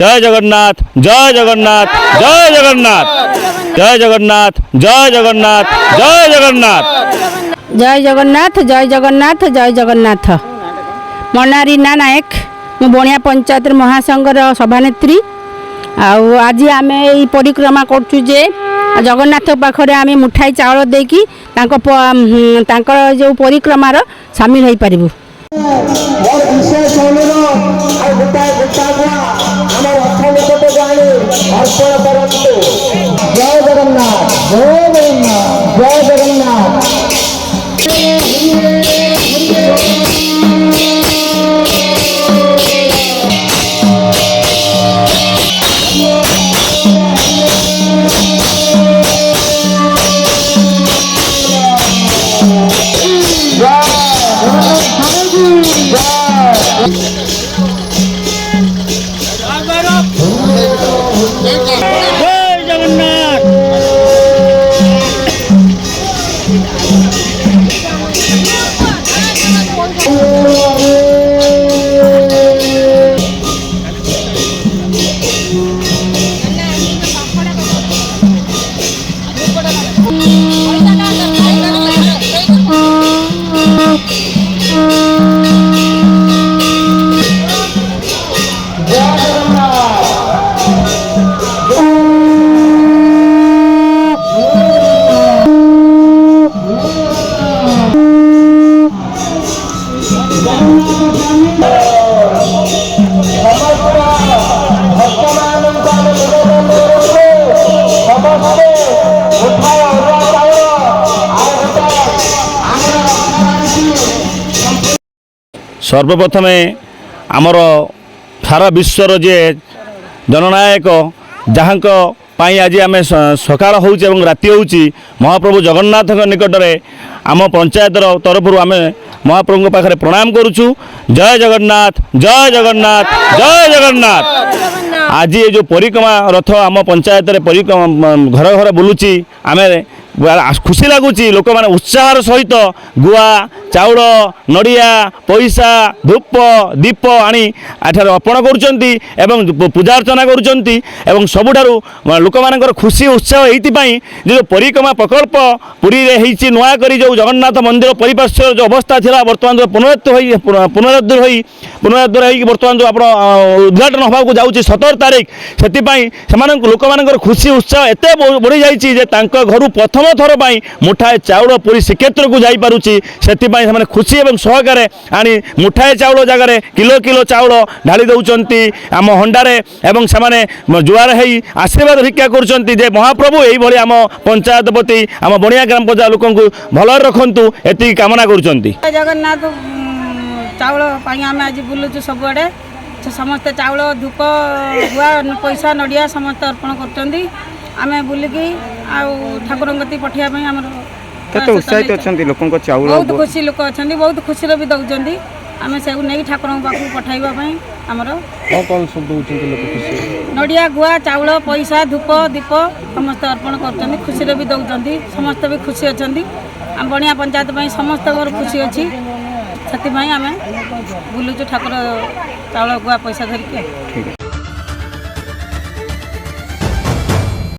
जय जगन्नाथ जय जगन्नाथ जय जगन्नाथ जय जगन्नाथ जय जगन्नाथ जय जगन्नाथ जय जगन्नाथ जय जगन्नाथ जय जगन्नाथ मो नाँ रीना नायक मु बणिया पंचायत महासंघर सभानेत्री आज आम ये परिक्रमा करुँ जगन्नाथ पाखे आम मुठाई चाउल देकी जो परिक्रमार सामिल हो पारू। जय जगन्नाथ जय जगन्नाथ जय जगन्नाथ सर्वप्रथम आमर सारा विश्वर जे जननायक जहाँ आज आम सकाळ हो राति हो महाप्रभु जगन्नाथ निकट में आम पंचायत तरफ आम महाप्रभु पाखे प्रणाम करुचु। जय जगन्नाथ जय जगन्नाथ जय जगन्नाथ। आज ये जो परिक्रमा रथ आम पंचायत परिक्रमा घर घर बुलूची आम खुशी लगुच लोक मैंने उत्साह सहित गुआ चाउल नड़िया पैसा धूप दीप आनी अर्पण कर पूजा अर्चना कर सबुठारु लोक मान खुशी उत्साह ये जो परिक्रमा प्रकल्प पुरी में नुआक जो जगन्नाथ मंदिर परिपार्श्व जो अवस्था था बर्तमान जो पुनरुद्धार बर्तमान जो आप उद्घाटन होगा जाऊँगी 17 तारीख से लोक मान खुशी उत्साह एत बढ़ी जाइए घर प्रथम थर मुठाए चाउल पुरी श्रीक्षेत्र को जापारुची से खुशी और सहकार आनी मुठाए चाउल जगार किलो किलो चाउल ढाली दौरान आम हंडारे एवं से जुआर हो आशीर्वाद भिक्षा कर महाप्रभु यही आम पंचायत प्रति आम बणिया ग्राम पंचायत लोक भल रखु ये कामना कर जगन्नाथ चाउल आम आज बुलुचु सबुआड़े समस्ते चाउल धूप गुआ पैसा नड़िया समस्त अर्पण कर आम बुलिकी ठाकुर गति पठाइबा केते उत्साहित अच्छा लोक चाउल बहुत खुशी लोक अच्छा बहुत खुशी भी दौरान आम से नहीं ठाकुर पाखु पठाइबापी आमर कौन सब दौरान लोक खुशी नड़िया गुआ चाउल पैसा धूप दीप समस्त अर्पण कर खुशी भी दौरान समस्त भी खुशी अच्छा आम बणिया पंचायत समस्त खुशी अच्छी से आम बुलुचु ठाकुर चाउल गुआ पैसा धरिकी।